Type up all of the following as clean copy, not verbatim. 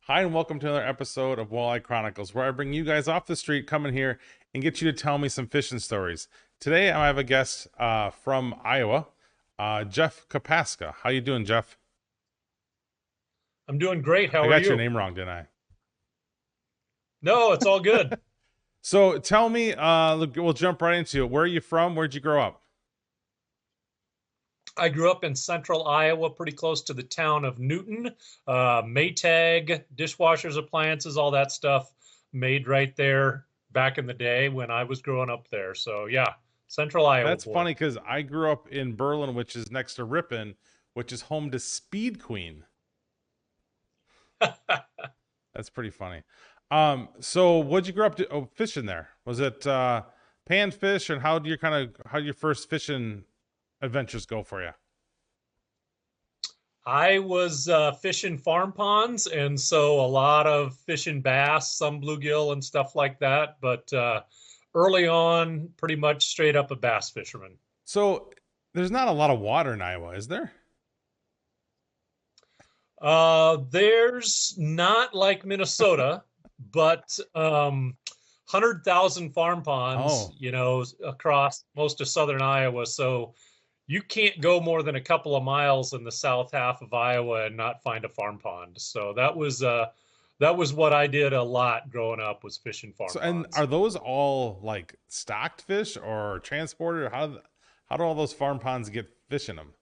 Hi, and welcome to another episode of Walleye Chronicles, where I bring you guys off the street, come in here, and get you to tell me some fishing stories. Today, I have a guest from Iowa, Jeff Kopaska. How you doing, Jeff? I'm doing great. I How are got your you? name wrong, didn't I? No, it's all good. So tell me, look, we'll jump right into it. Where are you from? Where'd you grow up? I grew up in central Iowa, pretty close to the town of Newton. Maytag, dishwashers, appliances, all that stuff made right there back in the day when I was growing up there. So, yeah, central Iowa That's boy. funny because I grew up in Berlin, which is next to Ripon, which is home to Speed Queen. That's pretty funny. So what'd you grow up fishing there? Was it panfish, and how did your first fishing adventures go for you? I was fishing farm ponds, and so a lot of fishing bass, some bluegill and stuff like that. But early on, pretty much straight up a bass fisherman. So there's not a lot of water in Iowa, is there? There's not like Minnesota, but 100,000 farm ponds, Oh, across most of southern Iowa. So you can't go more than a couple of miles in the south half of Iowa and not find a farm pond. So that was what I did a lot growing up, was fishing farm so and ponds. are those all like stocked fish or transported? Or how do all those farm ponds get fish in them?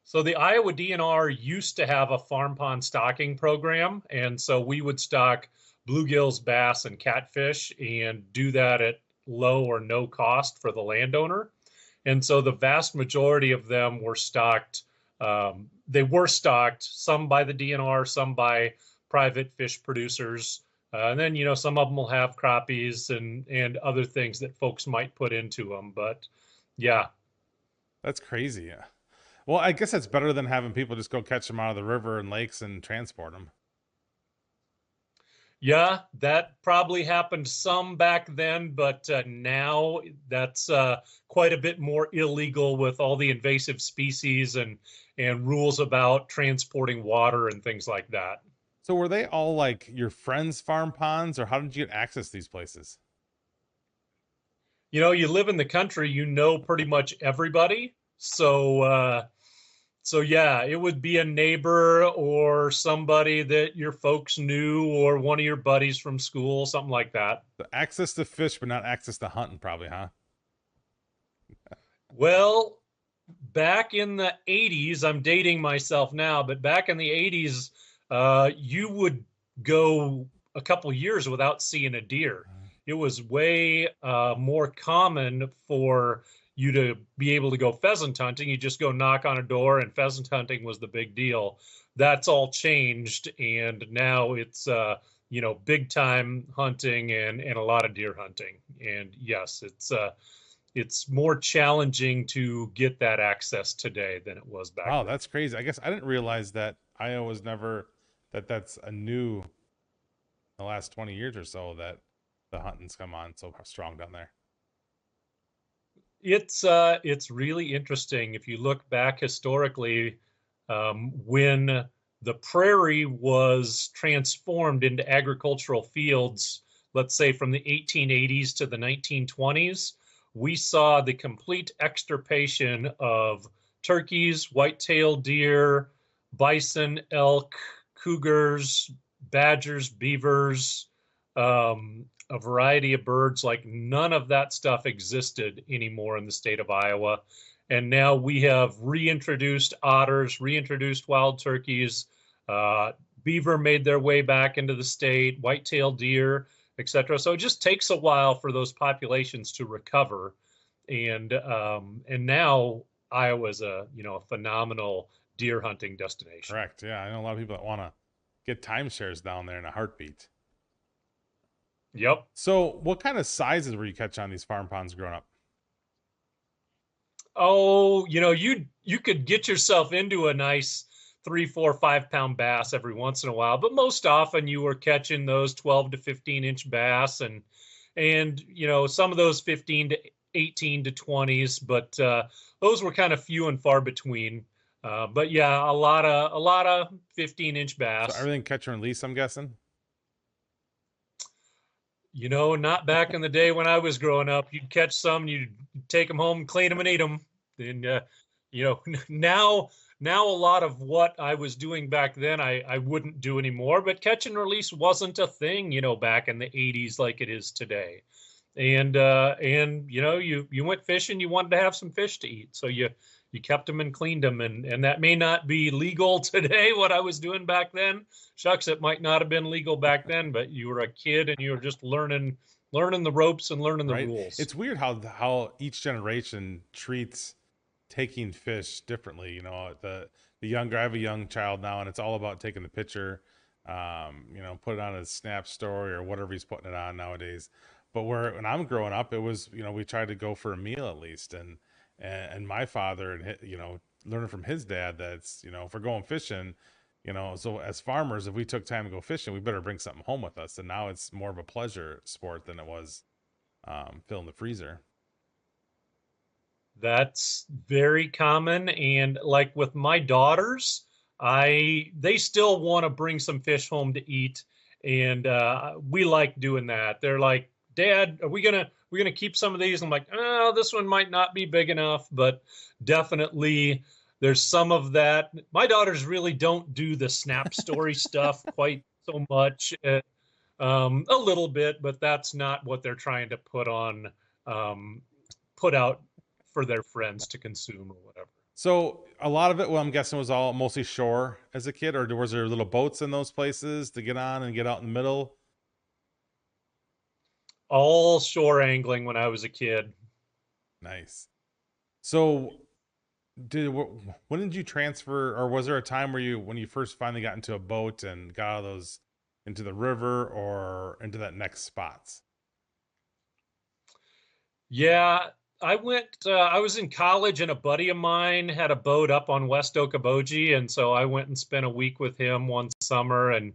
So the Iowa DNR used to have a farm pond stocking program, and so we would stock bluegills, bass, and catfish, and do that at low or no cost for the landowner. And so the vast majority of them were stocked. They were stocked, some by the DNR, some by private fish producers. And then, some of them will have crappies and other things that folks might put into them. But yeah, That's crazy. Yeah. Well, I guess that's better than having people just go catch them out of the river and lakes and transport them. yeah, that probably happened some back then, but now that's quite a bit more illegal with all the invasive species and rules about transporting water and things like that. So were they all like your friends' farm ponds, or how did you get access to these places? You live in the country, pretty much everybody. So yeah, it would be a neighbor or somebody that your folks knew or one of your buddies from school, something like that. The access to fish, but not access to hunting, probably, huh? Well, back in the 80s, I'm dating myself now, but back in the 80s, you would go a couple years without seeing a deer. It was way more common for you to be able to go pheasant hunting. You just go knock on a door, and pheasant hunting was the big deal. That's all changed, and now it's big time hunting and a lot of deer hunting. And yes, it's more challenging to get that access today than it was back Wow, then. that's crazy. I guess I didn't realize that Iowa was never that's a new the last 20 years or so that the hunting's come on so strong down there. It's really interesting if you look back historically, when the prairie was transformed into agricultural fields, let's say from the 1880s to the 1920s, we saw the complete extirpation of turkeys, white-tailed deer, bison, elk, cougars, badgers, beavers, a variety of birds. Like, none of that stuff existed anymore in the state of Iowa. And now we have reintroduced otters, reintroduced wild turkeys. Uh, Beaver made their way back into the state, white-tailed deer, etc. So it just takes a while for those populations to recover. And now Iowa is a phenomenal deer hunting destination. Correct. Yeah, I know a lot of people that want to get timeshares down there in a heartbeat. Yep. So, what kind of sizes were you catching on these farm ponds growing up? Oh, you could get yourself into a nice 3, 4, 5 pound bass every once in a while, but most often you were catching those 12 to 15-inch bass, and some of those 15 to 18 to 20s, but those were kind of few and far between. But yeah, a lot of 15-inch So bass. everything catch and release, I'm guessing. Not back in the day when I was growing up. You'd catch some, you'd take them home, clean them, and eat them. And you know, now a lot of what I was doing back then, I wouldn't do anymore. But catch and release wasn't a thing, back in the '80s like it is today. And you went fishing, you wanted to have some fish to eat, so you kept them and cleaned them, and that may not be legal today. What I was doing back then, shucks, it might not have been legal back then, but you were a kid and you were just learning the ropes and learning the Right? rules. It's weird how each generation treats taking fish differently. The younger, I have a young child now, and it's all about taking the picture, put it on a snap story or whatever he's putting it on nowadays. But when I'm growing up, it was, we tried to go for a meal at least, and my father and learning from his dad that's, if we're going fishing, so as farmers, if we took time to go fishing, we better bring something home with us. And now it's more of a pleasure sport than it was filling the freezer. That's very common. And like with my daughters, they still want to bring some fish home to eat. And we like doing that. They're like, Dad, are we gonna keep some of these? I'm like, oh, this one might not be big enough, but definitely there's some of that. My daughters really don't do the snap story stuff quite so much. A little bit, but that's not what they're trying to um, put out for their friends to consume or whatever. So a lot of it, well, I'm guessing was all mostly shore as a kid, or was there little boats in those places to get on and get out in the middle? All shore angling when I was a kid. Nice. So when did you transfer, or was there a time where when you first finally got into a boat and got out of those into the river or into that next spots? Yeah, I was in college and a buddy of mine had a boat up on West Okoboji. And so I went and spent a week with him one summer and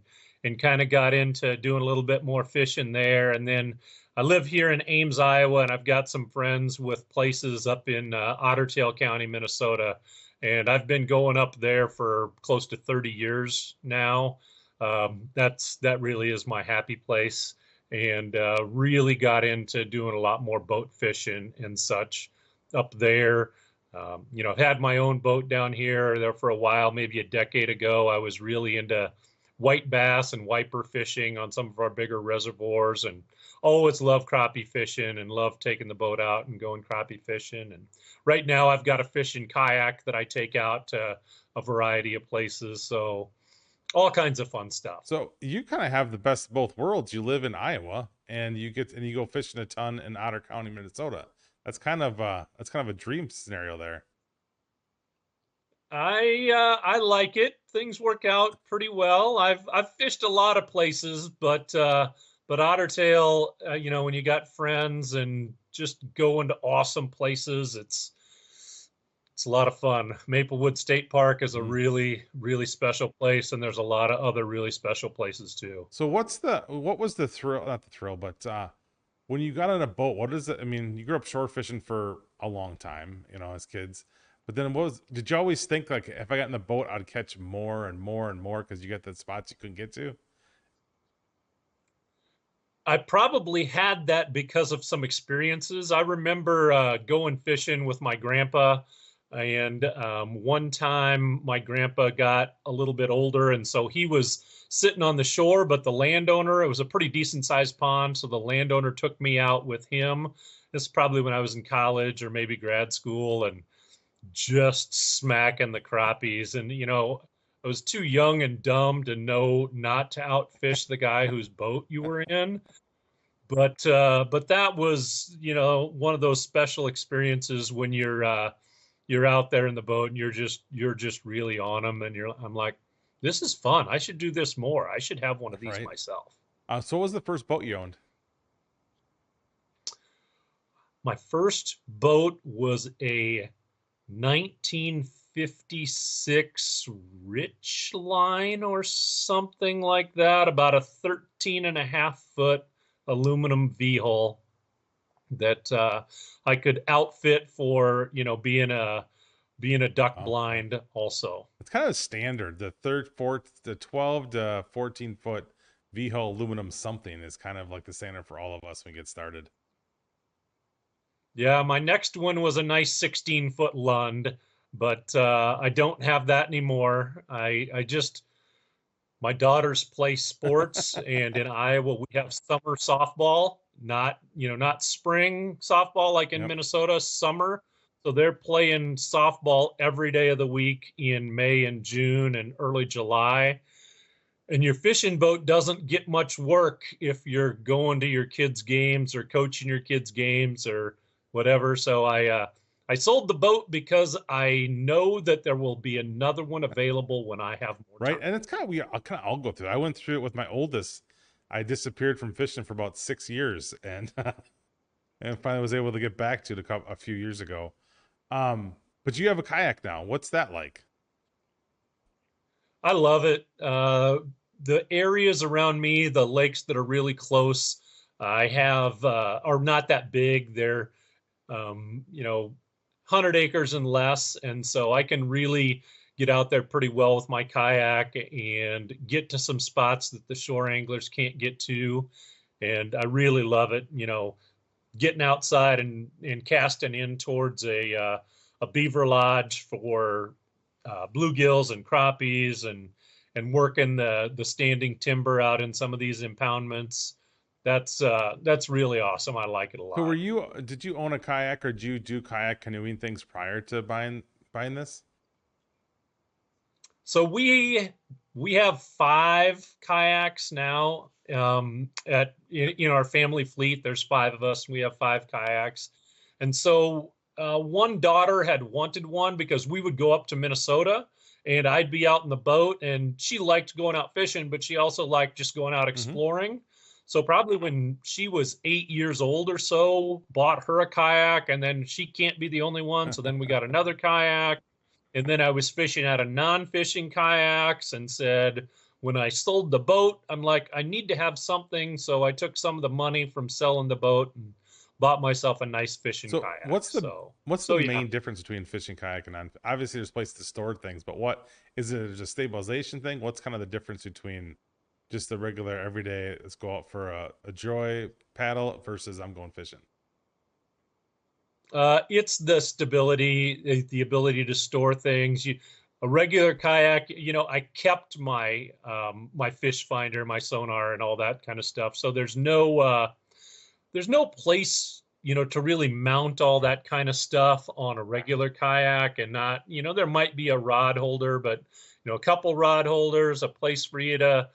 kind of got into doing a little bit more fishing there. And then I live here in Ames, Iowa, and I've got some friends with places up in Otter Tail County, Minnesota. And I've been going up there for close to 30 years now. That really is my happy place, and really got into doing a lot more boat fishing and such up there. Had my own boat down here there for a while, maybe a decade ago. I was really into white bass and wiper fishing on some of our bigger reservoirs, and always love crappie fishing and love taking the boat out and going crappie fishing. And right now I've got a fishing kayak that I take out to a variety of places. So all kinds of fun stuff. So you kind of have the best of both worlds. You live in Iowa and you go fishing a ton in Otter County, Minnesota. That's kind of a dream scenario there. I like it. Things work out pretty well. I've fished a lot of places, but Otter Tail, when you got friends and just going to awesome places, it's a lot of fun. Maplewood State Park is a Mhm. really, really special place, and there's a lot of other really special places too. So what was the thrill, not the thrill, but when you got on a boat, what is it? I mean, you grew up shore fishing for a long time, as kids. But then did you always think like if I got in the boat, I'd catch more and more and more because you get the spots you couldn't get to? I probably had that because of some experiences. I remember going fishing with my grandpa, and one time my grandpa got a little bit older, and so he was sitting on the shore, but the landowner, it was a pretty decent sized pond, so the landowner took me out with him. This is probably when I was in college or maybe grad school, and just smacking the crappies. And, I was too young and dumb to know not to outfish the guy whose boat you were in. But that was, one of those special experiences when you're out there in the boat and you're just really on them, and I'm like, this is fun. I should do this more. I should have one of these Right. myself. So what was the first boat you owned? My first boat was a 1956 Rich Line or something like that, about a 13 and a half foot aluminum V-hull that I could outfit for, being being a duck Okay. blind also. It's kind of standard. The 12 to 14 foot V-hull aluminum something is kind of like the standard for all of us when we get started. Yeah, my next one was a nice 16-foot Lund, but I don't have that anymore. I just my daughters play sports, and in Iowa we have summer softball, not spring softball like in Yep. Minnesota, summer. So they're playing softball every day of the week in May and June and early July. And your fishing boat doesn't get much work if you're going to your kids' games or coaching your kids' games or whatever. So I sold the boat because I know that there will be another one available when I have more Right. time. And it's kind of weird. I'll go through it. I went through it with my oldest. I disappeared from fishing for about 6 years and and finally was able to get back to it a few years ago. But you have a kayak now. What's that like? I love it. The areas around me, the lakes that are really close, I have are not that big. They're 100 acres and less, and so I can really get out there pretty well with my kayak and get to some spots that the shore anglers can't get to. And I really love it. Getting outside and casting in towards a beaver lodge for bluegills and crappies and working the standing timber out in some of these impoundments. That's really awesome. I like it a So were lot. you did you own a kayak or did you do kayak canoeing things prior to buying this? So we have 5 kayaks now. At our family fleet, there's 5 of us. We have 5 kayaks, and so one daughter had wanted one because we would go up to Minnesota, and I'd be out in the boat, and she liked going out fishing, but she also liked just going out Mm-hmm. exploring. So probably when she was 8 years old or so, bought her a kayak, and then she can't be the only one. So then we got another kayak, and then I was fishing out of non-fishing kayaks and said, when I sold the boat, I'm like, I need to have something. So I took some of the money from selling the boat and bought myself a nice fishing So kayak. So, what's the so yeah. main difference between fishing kayak and non? Obviously, there's places to store things, but what is it? A stabilization thing? What's kind of the difference between just the regular everyday let's go out for a joy paddle versus I'm going fishing? It's the stability, the ability to store things. A regular kayak, I kept my fish finder, my sonar, and all that kind of stuff. So there's no place, to really mount all Right. that kind of stuff on a regular kayak, and not, there might be a rod holder, but a couple rod holders, a place for you to,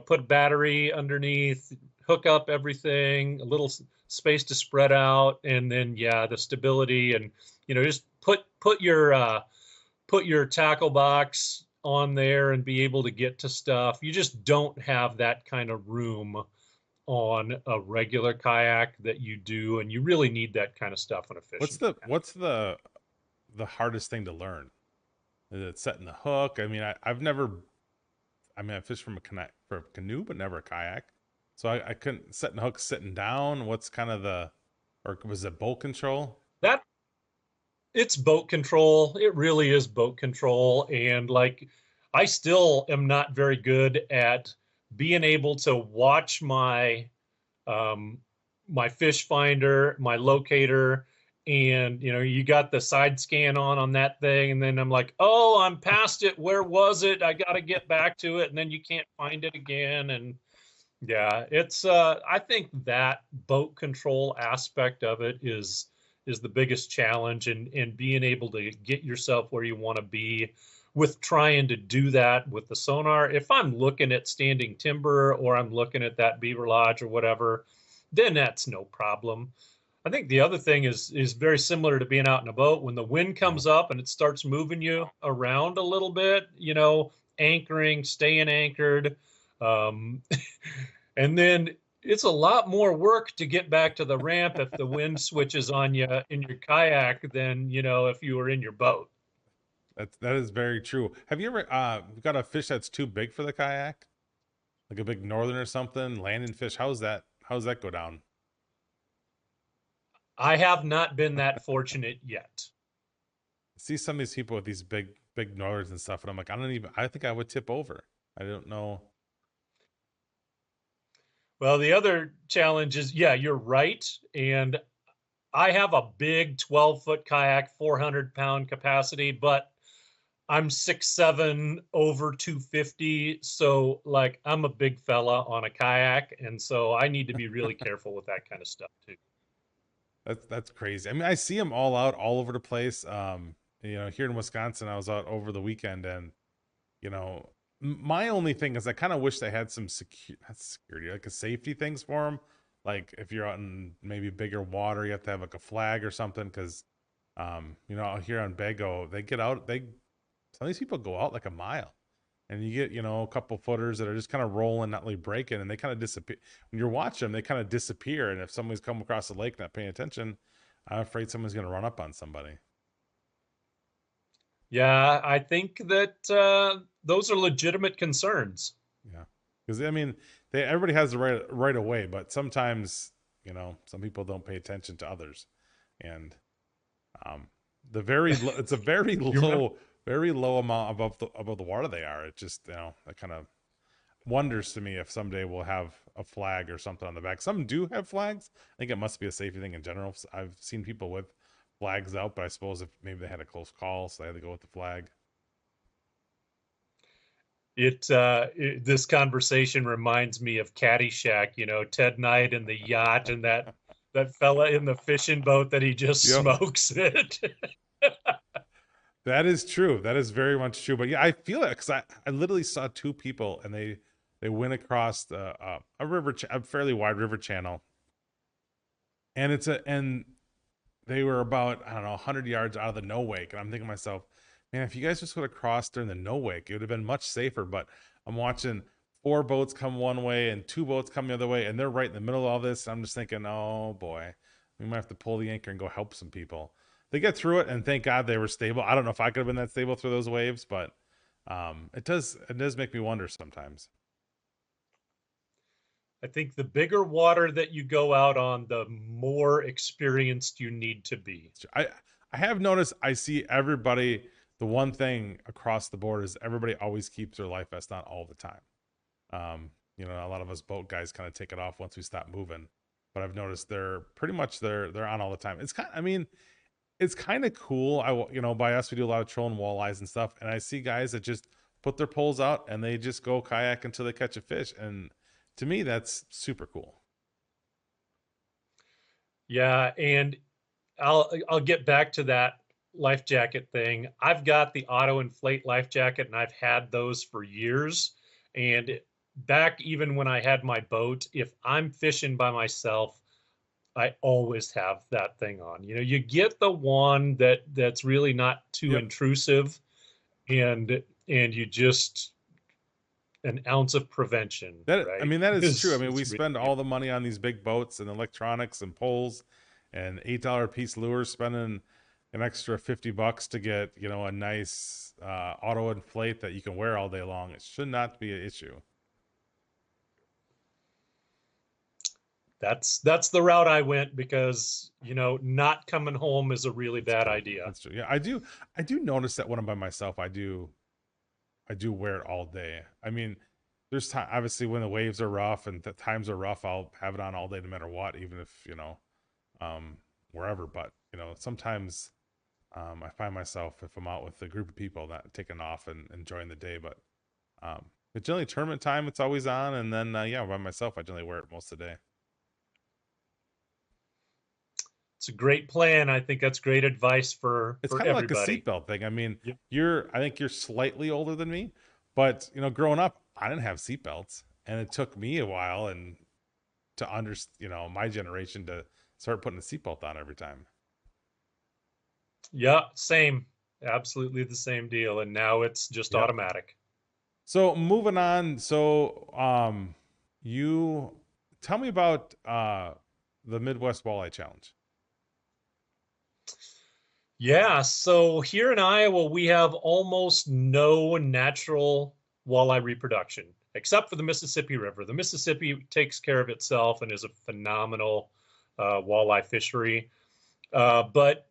put battery underneath, hook up everything, a little space to spread out, and then yeah, the stability, and just put your tackle box on there and be able to get to stuff. You just don't have that kind of room on a regular kayak that you do, and you really need that kind of stuff on a What's fishing the kayak. what's the hardest thing to learn? Is it setting the hook? I mean, I've never. I mean, I fished from for a canoe, but never a kayak. So I couldn't setting the hook sitting down. What's kind of or was it bolt control? That It's boat control. It really is boat control. And like, I still am not very good at being able to watch um, my fish finder, my locator, and you got the side scan on that thing, and then I'm like, oh, I'm past it. Where was it? I got to get back to it, and then you can't find it again. And yeah, it's I think that boat control aspect of it is the biggest challenge, and being able to get yourself where you want to be with trying to do that with the sonar. If I'm looking at standing timber or I'm looking at that beaver lodge or whatever, then that's no problem. I think the other thing is very similar to being out in a boat. When the wind Yeah. comes up and it starts moving you around a little bit, anchoring, staying anchored. Um, and then it's a lot more work to get back to the ramp if the wind switches on you in your kayak than, if you were in your boat. That is very true. Have you ever got a fish that's too big for the kayak? Like a big northern or something, landing fish? How's that go down? I have not been that fortunate yet. see some of these people with these big northers and stuff, and I'm like, I think I would tip over. I don't know. Well, the other challenge is, yeah, you're right. And I have a big 12-foot kayak, 400-pound capacity, but I'm 6'7", over 250. So like I'm a big fella on a kayak. And so I need to be really careful with that kind of stuff too. That's crazy. I mean, I see them all out all over the place. Here in Wisconsin, I was out over the weekend, and you know, my only thing is I kind of wish they had some security, like a safety things for them. Like if you're out in maybe bigger water, you have to have like a flag or something. Because, out here on Bago, they get out. Some of these people go out like a mile, and you get a couple footers that are just kind of rolling, not really breaking, and they kind of disappear. When you're watching them, they kind of disappear. And if somebody's come across the lake not paying attention, I'm afraid someone's going to run up on somebody. Yeah, I think that those are legitimate concerns. Yeah, because I mean, everybody has the right away, but sometimes some people don't pay attention to others, and it's a very low amount above the water they are. It just that kind of wonders to me if someday we'll have a flag or something on the back. Some do have flags. I think it must be a safety thing in general. I've seen people with flags out, but I suppose if maybe they had a close call, so they had to go with the flag. This conversation reminds me of Caddyshack, Ted Knight and the yacht and that fella in the fishing boat that he just Yep. smokes it. That is true. That is very much true. But yeah, I feel it because I literally saw two people, and they went across a river, a fairly wide river channel, and they were about, I don't know, 100 yards out of the no wake, and I'm thinking to myself, man, if you guys just would have crossed during the no wake, it would have been much safer. But I'm watching four boats come one way and two boats come the other way, and they're right in the middle of all this. I'm just thinking, oh boy, we might have to pull the anchor and go help some people. They get through it, and thank God they were stable. I don't know if I could have been that stable through those waves, but it does make me wonder sometimes. I think the bigger water that you go out on, the more experienced you need to be. I have noticed, I see everybody, the one thing across the board is everybody always keeps their life vest on all the time. A lot of us boat guys kind of take it off once we stop moving, but I've noticed they're on all the time. It's kind of cool. By us, we do a lot of trolling walleyes and stuff, and I see guys that just put their poles out and they just go kayak until they catch a fish, and to me, that's super cool. Yeah, and I'll get back to that life jacket thing. I've got the auto inflate life jacket, and I've had those for years. And back even when I had my boat, if I'm fishing by myself, I always have that thing on. You get the one that's really not too Yep. intrusive, and you just an ounce of prevention, I right? mean, that is true. I mean, we Really spend all the money on these big boats and electronics and poles and $8 a piece lures, spending an extra $50 to get, a nice auto inflate that you can wear all day long. It should not be an issue. That's the route I went because not coming home is a really bad idea. That's true. Yeah, I do notice that when I'm by myself, I do wear it all day. I mean, there's time, obviously, when the waves are rough and the times are rough, I'll have it on all day no matter what, even if wherever. But sometimes I find myself, if I'm out with a group of people, not taking off and enjoying the day. But generally tournament time, it's always on, and then by myself, I generally wear it most of the day. It's a great plan. I think that's great advice for It's kind of like a everybody. seatbelt thing. I mean, Yep. I think you're slightly older than me, but growing up, I didn't have seatbelts, and it took me a while and to understand, my generation to start putting a seatbelt on every time. Yeah, same. Absolutely the same deal. And now it's just Yep. automatic. So moving on. So you tell me about the Midwest Walleye Challenge. Yeah, so here in Iowa, we have almost no natural walleye reproduction, except for the Mississippi River. The Mississippi takes care of itself and is a phenomenal walleye fishery. But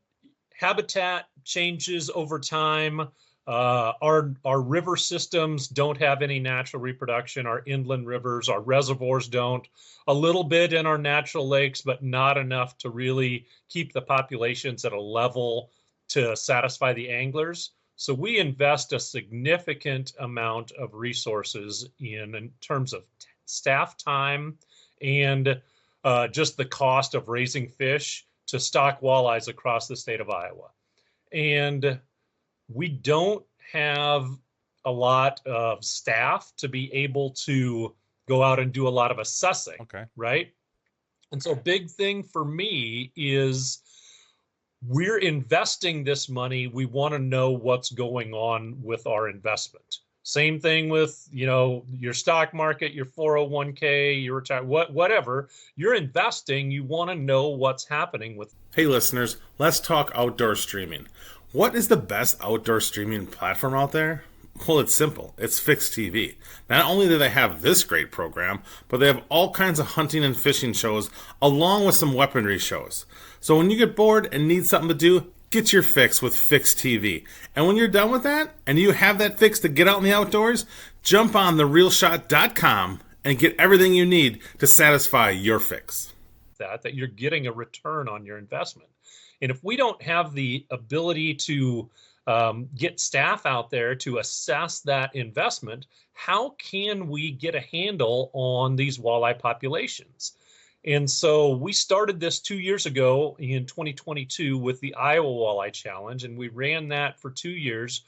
habitat changes over time. Our river systems don't have any natural reproduction. Our inland rivers, our reservoirs don't. A little bit in our natural lakes, but not enough to really keep the populations at a level to satisfy the anglers. So we invest a significant amount of resources in terms of staff time and just the cost of raising fish to stock walleyes across the state of Iowa. And we don't have a lot of staff to be able to go out and do a lot of assessing, Okay. right? And so big thing for me is we're investing this money. We want to know what's going on with our investment. Same thing with, your stock market, your 401k, your retirement, whatever. You're investing, you want to know what's happening with. Hey listeners, let's talk outdoor streaming. What is the best outdoor streaming platform out there? Well, it's simple. It's Fixed TV. Not only do they have this great program, but they have all kinds of hunting and fishing shows along with some weaponry shows. So when you get bored and need something to do, get your fix with Fixed TV. And when you're done with that and you have that fix to get out in the outdoors, jump on therealshot.com and get everything you need to satisfy your fix. That you're getting a return on your investment. And if we don't have the ability to get staff out there to assess that investment, how can we get a handle on these walleye populations? And so we started this 2 years ago in 2022 with the Iowa Walleye Challenge, and we ran that for 2 years.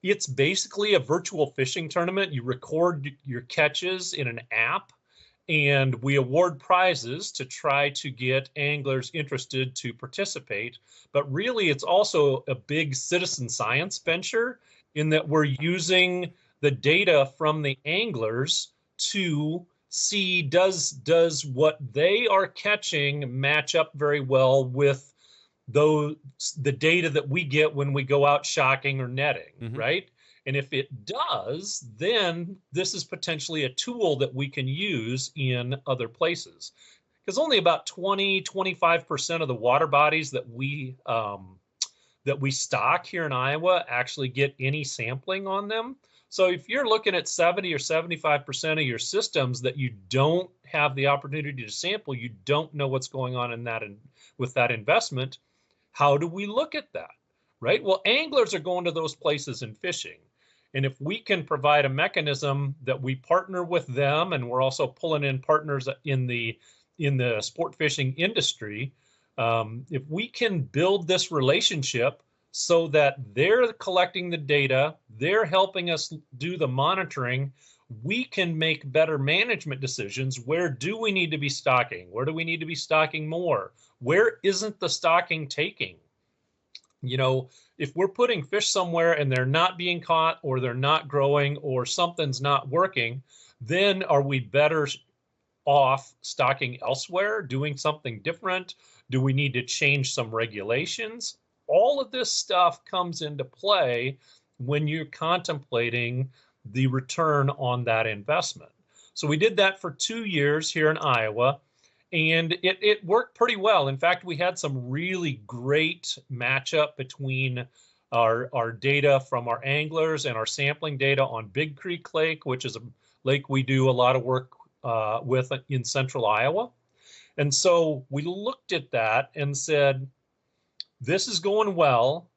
It's basically a virtual fishing tournament. You record your catches in an app, and we award prizes to try to get anglers interested to participate. But really, it's also a big citizen science venture in that we're using the data from the anglers to see does what they are catching match up very well with the data that we get when we go out shocking or netting, right? And if it does, then this is potentially a tool that we can use in other places. Because only about 25% of the water bodies that we stock here in Iowa actually get any sampling on them. So if you're looking at 70 or 75% of your systems that you don't have the opportunity to sample, you don't know what's going on in that and with that investment, how do we look at that, right? Well, anglers are going to those places and fishing. And if we can provide a mechanism that we partner with them, and we're also pulling in partners in the sport fishing industry, if we can build this relationship so that they're collecting the data, they're helping us do the monitoring, we can make better management decisions. Where do we need to be stocking? Where do we need to be stocking more? Where isn't the stocking taking? If we're putting fish somewhere and they're not being caught or they're not growing or something's not working, then are we better off stocking elsewhere, doing something different? Do we need to change some regulations? All of this stuff comes into play when you're contemplating the return on that investment. So we did that for 2 years here in Iowa, and it worked pretty well. In fact, we had some really great matchup between our data from our anglers and our sampling data on Big Creek Lake, which is a lake we do a lot of work with in central Iowa. And so we looked at that and said, this is going well.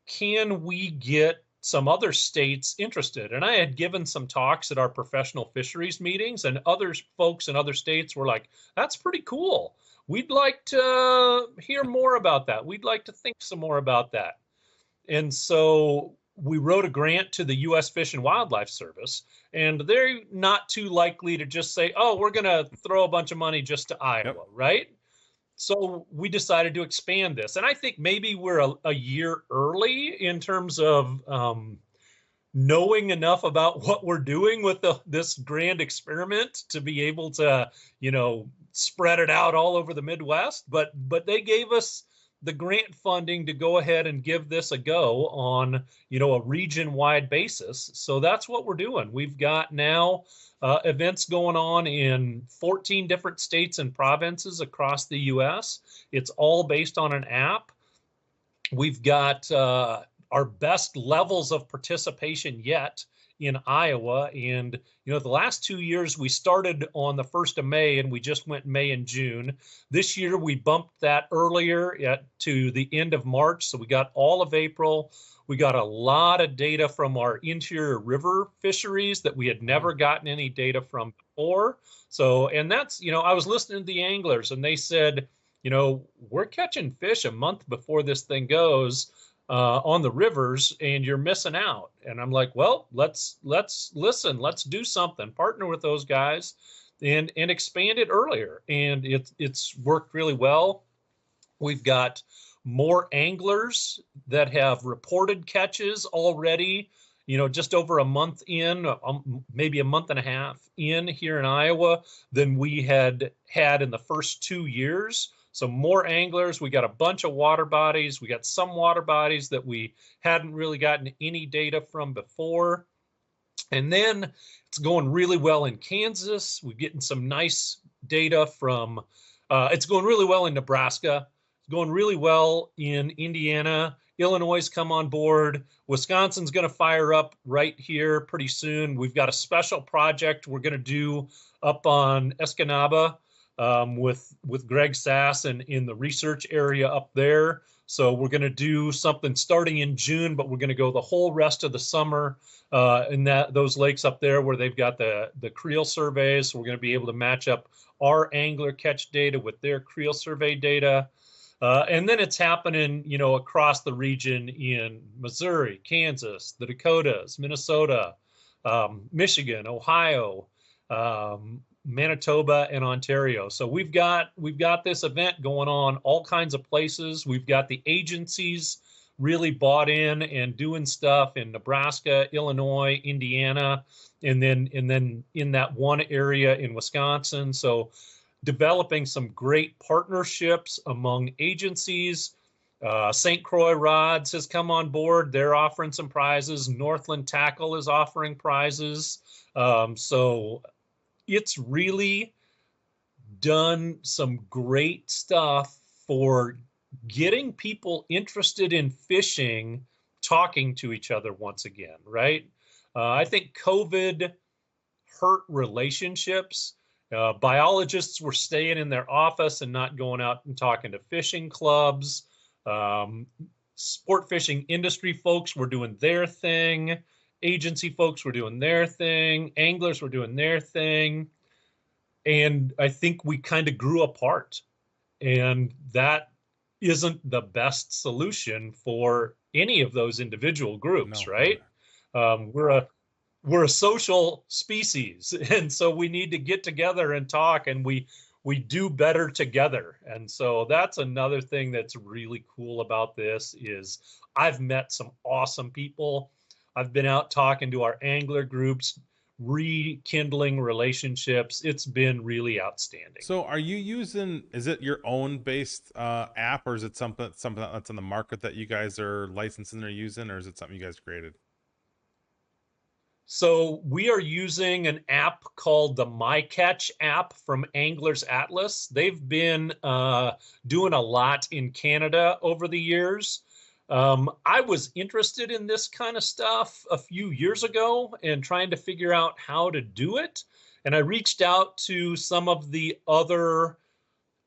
Can we get some other states interested? And I had given some talks at our professional fisheries meetings, and other folks in other states were like, that's pretty cool. We'd like to hear more about that. We'd like to think some more about that. And so we wrote a grant to the U.S. Fish and Wildlife Service, and they're not too likely to just say, oh, we're going to throw a bunch of money just to Iowa, right? So we decided to expand this. And I think maybe we're a year early in terms of knowing enough about what we're doing with this grand experiment to be able to, spread it out all over the Midwest. But they gave us the grant funding to go ahead and give this a go on, a region-wide basis. So that's what we're doing. We've got now events going on in 14 different states and provinces across the U.S. It's all based on an app. We've got our best levels of participation yet in Iowa. And, the last 2 years we started on the 1st of May and we just went May and June. This year we bumped that earlier to the end of March. So we got all of April. We got a lot of data from our interior river fisheries that we had never gotten any data from before. So, and that's, I was listening to the anglers and they said, we're catching fish a month before this thing goes on the rivers, and you're missing out. And I'm like, well, let's listen, let's do something, partner with those guys, and expand it earlier. And it's worked really well. We've got more anglers that have reported catches already. Just over a month in, maybe a month and a half in here in Iowa than we had in the first 2 years. So more anglers. We got a bunch of water bodies. We got some water bodies that we hadn't really gotten any data from before. And then it's going really well in Kansas. We're getting some nice data from, it's going really well in Nebraska. It's going really well in Indiana. Illinois come on board. Wisconsin's going to fire up right here pretty soon. We've got a special project we're going to do up on Escanaba with Greg Sass and in the research area up there. So we're going to do something starting in June, but we're going to go the whole rest of the summer in those lakes up there where they've got the creel surveys. So we're going to be able to match up our angler catch data with their creel survey data. And then it's happening, across the region in Missouri, Kansas, the Dakotas, Minnesota, Michigan, Ohio, Manitoba, and Ontario. So we've got this event going on all kinds of places. We've got the agencies really bought in and doing stuff in Nebraska, Illinois, Indiana, and then in that one area in Wisconsin. So developing some great partnerships among agencies. St. Croix Rods has come on board. They're offering some prizes. Northland Tackle is offering prizes. So it's really done some great stuff for getting people interested in fishing, talking to each other once again, right? I think COVID hurt relationships. Biologists were staying in their office and not going out and talking to fishing clubs. Sport fishing industry folks were doing their thing. Agency folks were doing their thing. Anglers were doing their thing. And I think we kind of grew apart. And that isn't the best solution for any of those individual groups, No. right? We're a social species, and so we need to get together and talk, and we do better together. And so that's another thing that's really cool about this is I've met some awesome people. I've been out talking to our angler groups, rekindling relationships. It's been really outstanding. So are you using, is it your own based app, or is it something that's on the market that you guys are licensing or using, or is it something you guys created? So we are using an app called the MyCatch app from Anglers Atlas. They've been doing a lot in Canada over the years. I was interested in this kind of stuff a few years ago and trying to figure out how to do it. And I reached out to some of the other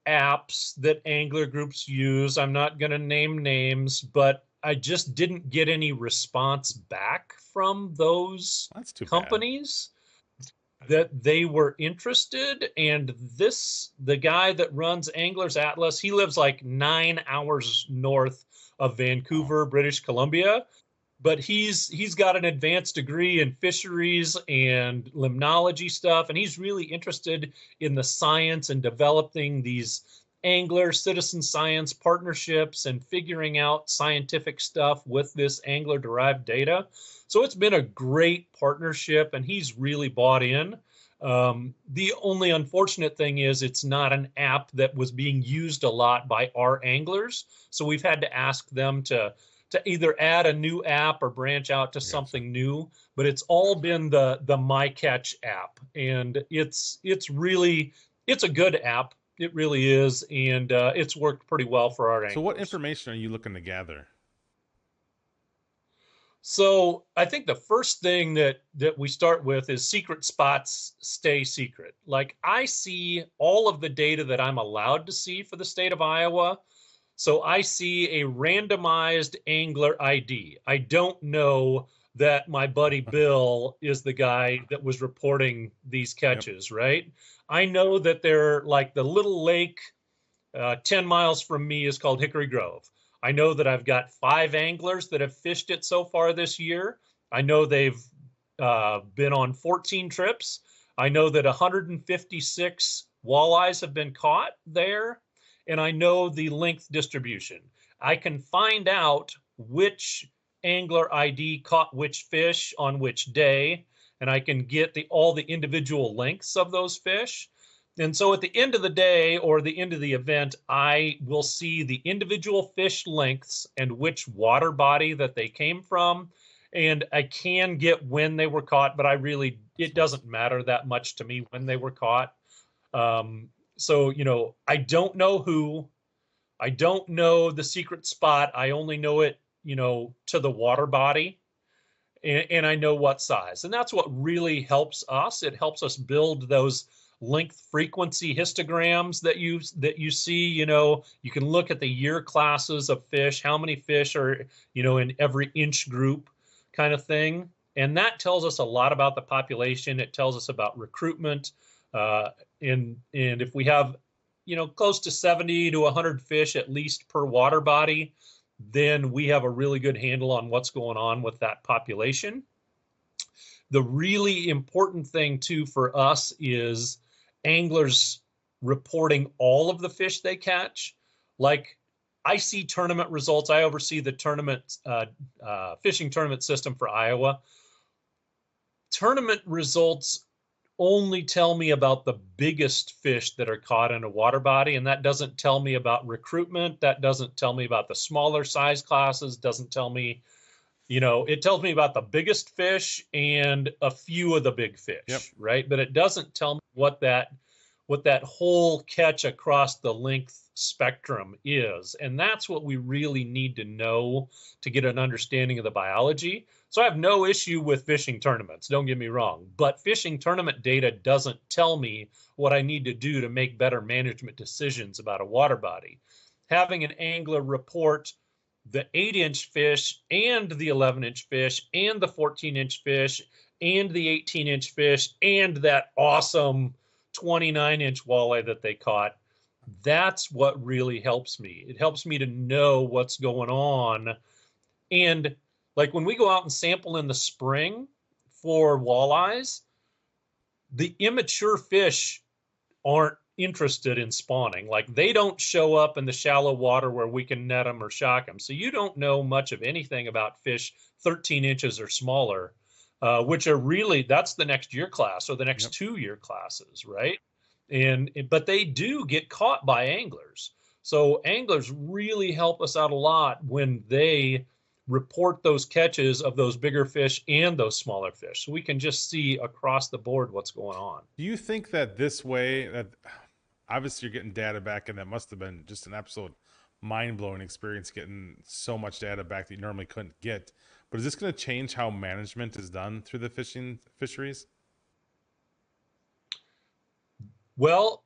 apps that angler groups use. I'm not going to name names, but I just didn't get any response back from those That's too companies that they were interested. And the guy that runs Anglers Atlas, he lives like 9 hours north of Vancouver, British Columbia, but he's got an advanced degree in fisheries and limnology stuff, and he's really interested in the science and developing these angler citizen science partnerships and figuring out scientific stuff with this angler derived data. So it's been a great partnership, and he's really bought in. The only unfortunate thing is it's not an app that was being used a lot by our anglers. So we've had to ask them to either add a new app or branch out to something new. But it's all been the MyCatch app, and it's a good app. It really is, and it's worked pretty well for our So what anglers. information are you looking to gather? So I think the first thing that we start with is secret spots stay secret. Like I see all of the data that I'm allowed to see for the state of Iowa. So I see a randomized angler ID. I don't know that my buddy Bill is the guy that was reporting these Yep. catches, right? I know that they're like the little lake 10 miles from me is called Hickory Grove. I know that I've got 5 anglers that have fished it so far this year. I know they've been on 14 trips. I know that 156 walleyes have been caught there, and I know the length distribution. I can find out which angler ID caught which fish on which day, and I can get all the individual lengths of those fish. And so at the end of the day or the end of the event, I will see the individual fish lengths and which water body that they came from. And I can get when they were caught, but it doesn't matter that much to me when they were caught. So, I don't know who, I don't know the secret spot. I only know it, to the water body. And I know what size. And that's what really helps us. It helps us build those length frequency histograms that you see. You can look at the year classes of fish, how many fish are, in every inch group kind of thing. And that tells us a lot about the population. It tells us about recruitment. And if we have, close to 70 to 100 fish at least per water body, then we have a really good handle on what's going on with that population. The really important thing too for us is anglers reporting all of the fish they catch. Like I see tournament results. I oversee the tournament fishing tournament system for Iowa. Tournament results only tell me about the biggest fish that are caught in a water body, and that doesn't tell me about recruitment. That doesn't tell me about the smaller size classes. Doesn't tell me, it tells me about the biggest fish and a few of the big fish, Yep. right? But it doesn't tell me what that whole catch across the length spectrum is. And that's what we really need to know to get an understanding of the biology. So I have no issue with fishing tournaments, don't get me wrong, but fishing tournament data doesn't tell me what I need to do to make better management decisions about a water body. Having an angler report the 8-inch fish and the 11-inch fish and the 14-inch fish and the 18-inch fish and that awesome 29-inch walleye that they caught, that's what really helps me. It helps me to know what's going on. And like when we go out and sample in the spring for walleyes, the immature fish aren't interested in spawning. Like they don't show up in the shallow water where we can net them or shock them. So you don't know much of anything about fish 13 inches or smaller, which are really, that's the next year class or the next Yep. 2-year classes, right? But they do get caught by anglers. So anglers really help us out a lot when they report those catches of those bigger fish and those smaller fish. So we can just see across the board what's going on. Do you think that this way, that obviously you're getting data back, and that must have been just an absolute mind-blowing experience getting so much data back that you normally couldn't get, but is this going to change how management is done through the fisheries? Well,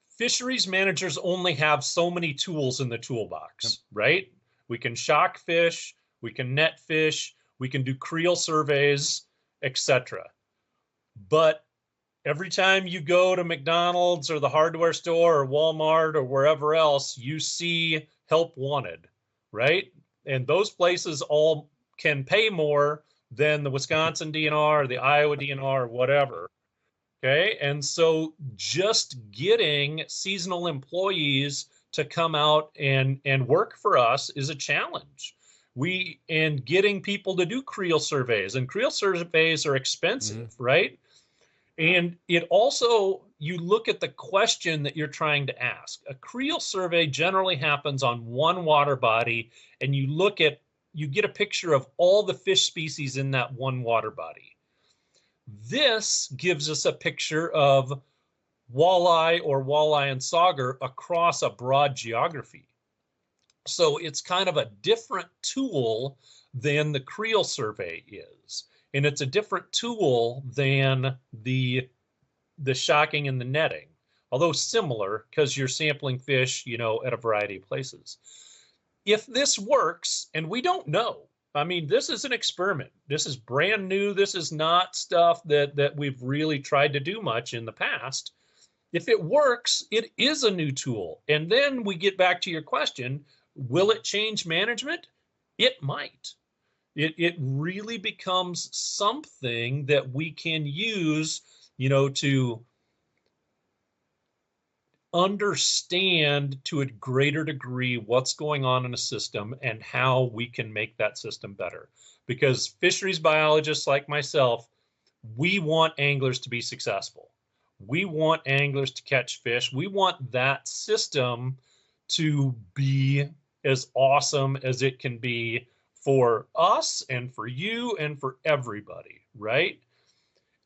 fisheries managers only have so many tools in the toolbox, Yep. right? We can shock fish, we can net fish, we can do creel surveys, etc. But every time you go to McDonald's or the hardware store or Walmart or wherever else, you see help wanted, right? And those places all can pay more than the Wisconsin DNR or the Iowa DNR or whatever. Okay. And so just getting seasonal employees to come out and work for us is a challenge. And getting people to do creel surveys, and creel surveys are expensive, right? And it also, you look at the question that you're trying to ask. A creel survey generally happens on one water body, and you get a picture of all the fish species in that one water body. This gives us a picture of walleye or walleye and sauger across a broad geography. So it's kind of a different tool than the creel survey is. And it's a different tool than the shocking and the netting, although similar because you're sampling fish, at a variety of places. If this works, and we don't know, I mean, this is an experiment. This is brand new. This is not stuff that we've really tried to do much in the past. If it works, it is a new tool. And then we get back to your question, will it change management? It might. It really becomes something that we can use, to understand to a greater degree what's going on in a system and how we can make that system better. Because fisheries biologists like myself, we want anglers to be successful. We want anglers to catch fish. We want that system to be as awesome as it can be for us and for you and for everybody, right?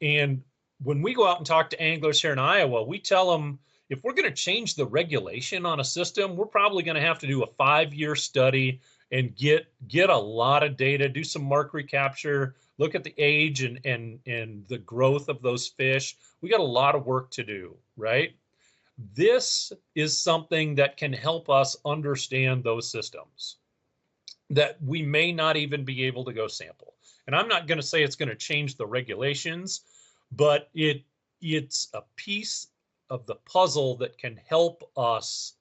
And when we go out and talk to anglers here in Iowa, we tell them, if we're going to change the regulation on a system, we're probably going to have to do a 5-year study and get a lot of data, do some mark recapture, look at the age and the growth of those fish. We got a lot of work to do, right? This is something that can help us understand those systems that we may not even be able to go sample. And I'm not going to say it's going to change the regulations, but it's a piece of the puzzle that can help us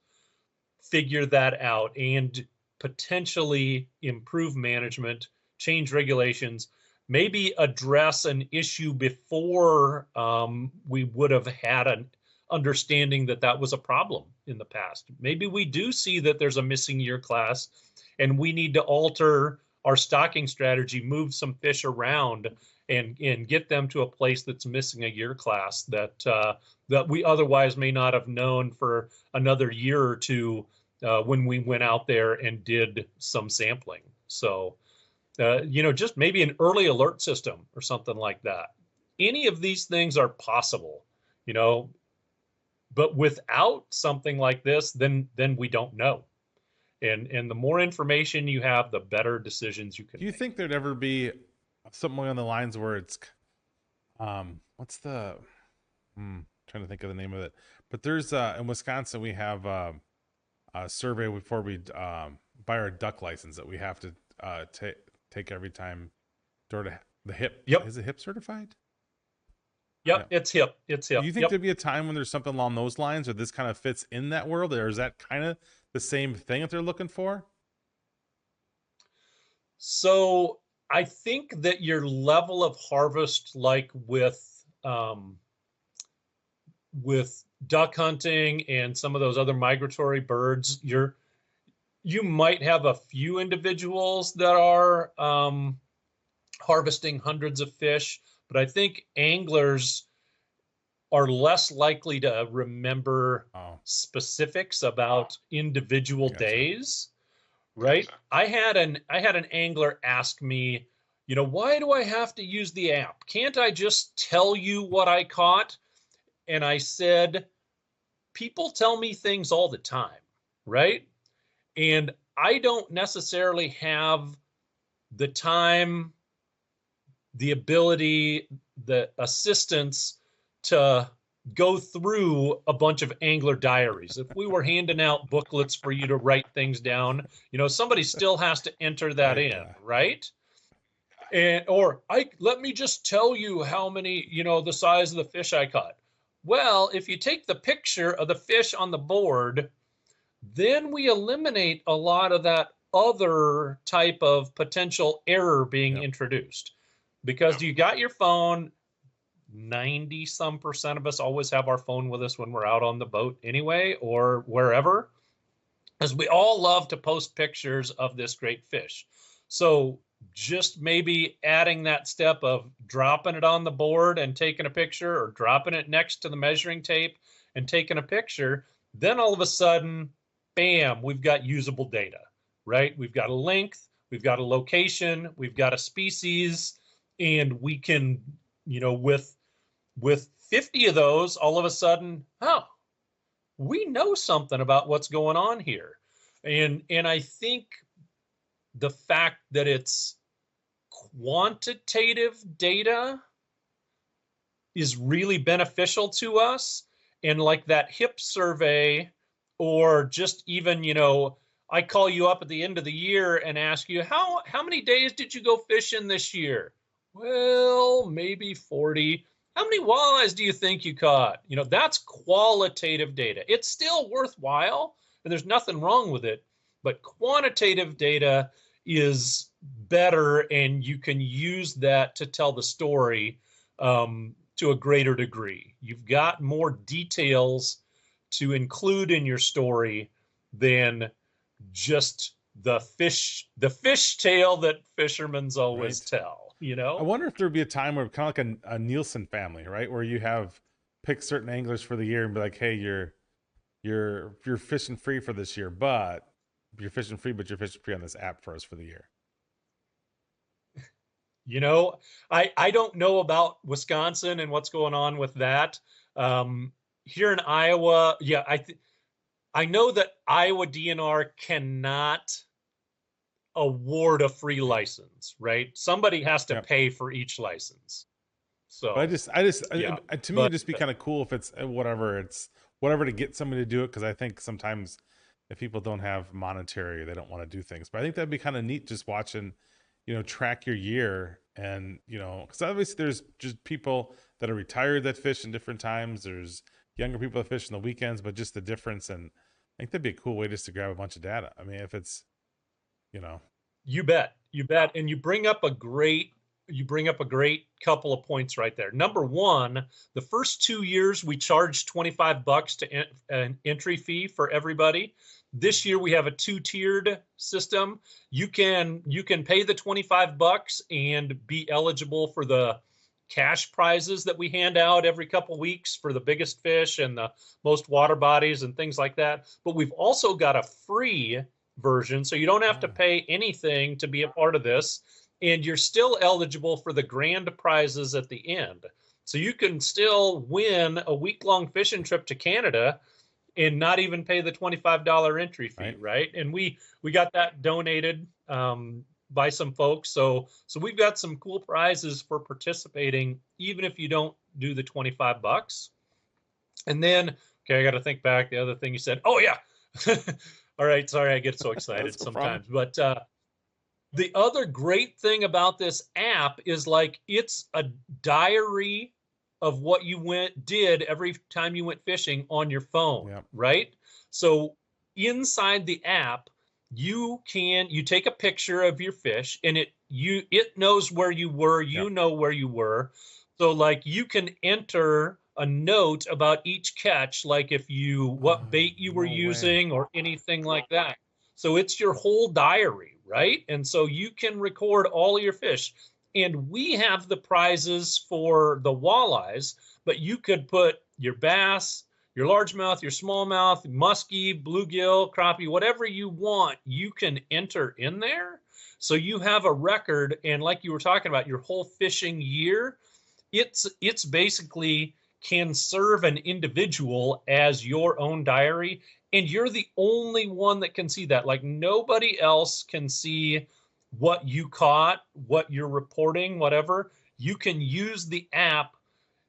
figure that out and potentially improve management, change regulations, maybe address an issue before we would have had an understanding that was a problem in the past. Maybe we do see that there's a missing year class and we need to alter our stocking strategy, move some fish around and get them to a place that's missing a year class that we otherwise may not have known for another year or two when we went out there and did some sampling. So, just maybe an early alert system or something like that. Any of these things are possible, but without something like this, then we don't know. And the more information you have, the better decisions you can Do you make. think there'd ever be something along the lines where it's, what's the, trying to think of the name of it, but there's, in Wisconsin, we have a survey before we buy our duck license that we have to take every time door to the HIP. Yep. Is it HIP certified? Yep, yeah. It's HIP. It's HIP. Do you think there'd be a time when there's something along those lines, or this kind of fits in that world, or is that kind of the same thing that they're looking for? So I think that your level of harvest, like with duck hunting and some of those other migratory birds, you might have a few individuals that are harvesting hundreds of fish, but I think anglers are less likely to remember specifics about individual days, right? Gotcha. I had an angler ask me, why do I have to use the app? Can't I just tell you what I caught? And I said, people tell me things all the time, right? And I don't necessarily have the time, the ability, the assistance to go through a bunch of angler diaries. If we were handing out booklets for you to write things down, somebody still has to enter that in, right? Or let me just tell you how many, the size of the fish I caught. Well, if you take the picture of the fish on the board, then we eliminate a lot of that other type of potential error being introduced. Because you got your phone, 90% of us always have our phone with us when we're out on the boat anyway, or wherever, as we all love to post pictures of this great fish. So just maybe adding that step of dropping it on the board and taking a picture, or dropping it next to the measuring tape and taking a picture, then all of a sudden, bam, we've got usable data, right? We've got a length, we've got a location, we've got a species, and we can, with 50 of those, all of a sudden, oh, we know something about what's going on here. And I think the fact that it's quantitative data is really beneficial to us. And like that HIP survey, or just even, I call you up at the end of the year and ask you, how many days did you go fishing this year? Well, maybe 40. How many walleyes do you think you caught? That's qualitative data. It's still worthwhile, and there's nothing wrong with it, but quantitative data is better, and you can use that to tell the story to a greater degree. You've got more details to include in your story than just the fish tale that fishermen's always tell. I wonder if there'd be a time where kind of like a Nielsen family, right, where you have pick certain anglers for the year and be like, hey, you're fishing free for this year, but you're fishing free on this app for us for the year. I don't know about Wisconsin and what's going on with that. Here in Iowa, yeah, I know that Iowa DNR cannot award a free license, right? Somebody has to pay for each license. So, but to me, it'd just be kind of cool if it's whatever to get somebody to do it. Cause I think sometimes if people don't have monetary, they don't want to do things, but I think that'd be kind of neat just watching, track your year. And, cause obviously there's just people that are retired that fish in different times. There's younger people that fish in the weekends, but just the difference. And I think that'd be a cool way just to grab a bunch of data. I mean, if it's, You bet. And you bring up a great couple of points right there. Number one, the first 2 years we charged $25 to an entry fee for everybody. This year we have a 2-tiered system. You can pay the $25 and be eligible for the cash prizes that we hand out every couple of weeks for the biggest fish and the most water bodies and things like that. But we've also got a free version, so you don't have to pay anything to be a part of this, and you're still eligible for the grand prizes at the end. So you can still win a week-long fishing trip to Canada and not even pay the $25 entry fee, right? And we got that donated by some folks, so we've got some cool prizes for participating, even if you don't do the $25. And then, okay, I got to think back. The other thing you said, oh yeah. All right, sorry, I get so excited sometimes. But the other great thing about this app is like it's a diary of what you did every time you went fishing on your phone, right? So inside the app, you take a picture of your fish, and it knows where you were, you know where you were. So like you can enter a note about each catch, like what bait you were using or anything like that. So it's your whole diary, right? And so you can record all of your fish. And we have the prizes for the walleyes, but you could put your bass, your largemouth, your smallmouth, muskie, bluegill, crappie, whatever you want, you can enter in there. So you have a record, and like you were talking about, your whole fishing year, it's basically can serve an individual as your own diary, and you're the only one that can see that. Like nobody else can see what you caught, what you're reporting, whatever. You can use the app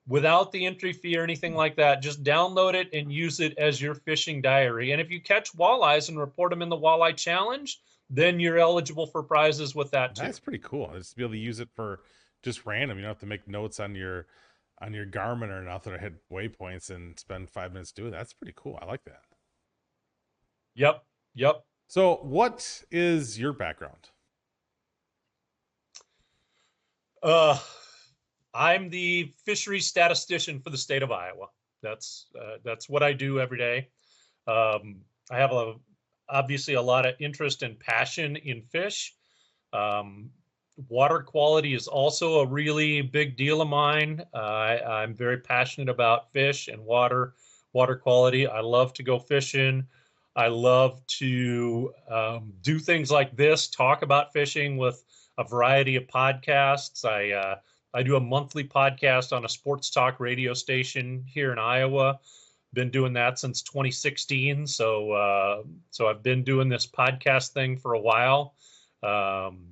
without the entry fee or anything like that. Just download it and use it as your fishing diary. And if you catch walleyes and report them in the Walleye Challenge, then you're eligible for prizes with that too. That's pretty cool. Just to be able to use it for just random. You don't have to make notes on your Garmin or nothing, or hit waypoints and spend 5 minutes doing that. That's pretty cool. I like that. Yep. So what is your background? I'm the fisheries statistician for the state of Iowa. That's what I do every day. I have obviously a lot of interest and passion in fish. Water quality is also a really big deal of mine. I'm very passionate about fish and water quality. I love to go fishing. I love to do things like this, talk about fishing with a variety of podcasts. I do a monthly podcast on a sports talk radio station here in Iowa. Been doing that since 2016. So I've been doing this podcast thing for a while. Um,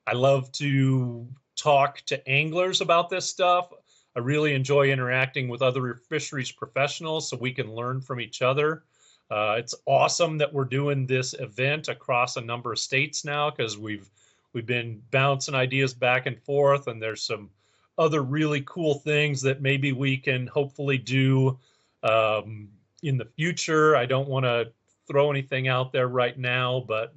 I love to talk to anglers about this stuff. I really enjoy interacting with other fisheries professionals so we can learn from each other. It's awesome that we're doing this event across a number of states now, because we've been bouncing ideas back and forth, and there's some other really cool things that maybe we can hopefully do in the future. I don't want to throw anything out there right now, but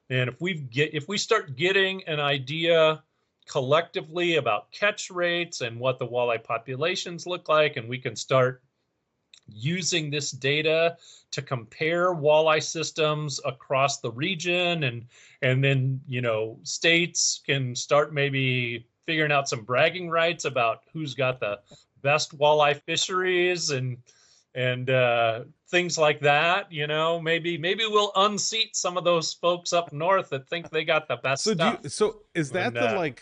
man, if we start getting an idea collectively about catch rates and what the walleye populations look like, and we can start using this data to compare walleye systems across the region, and then, you know, states can start maybe figuring out some bragging rights about who's got the best walleye fisheries and things like that. You know, maybe we'll unseat some of those folks up north that think they got the best So stuff. so is that And the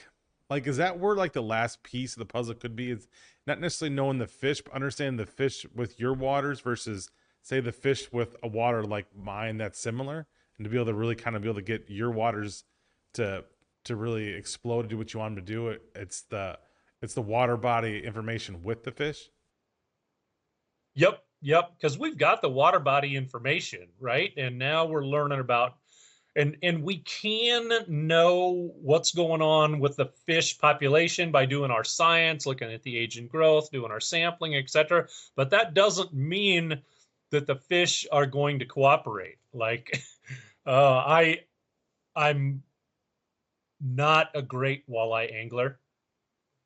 like is that where like the last piece of the puzzle could be? Is not necessarily knowing the fish, but understanding the fish with your waters versus say the fish with a water like mine that's similar, and to be able to really kind of be able to get your waters to really explode to do what you want them to do. It's the water body information with the fish. Yep, yep, because we've got the water body information, right? And now we're learning about, and we can know what's going on with the fish population by doing our science, looking at the age and growth, doing our sampling, etc. But that doesn't mean that the fish are going to cooperate. Like, I'm not a great walleye angler.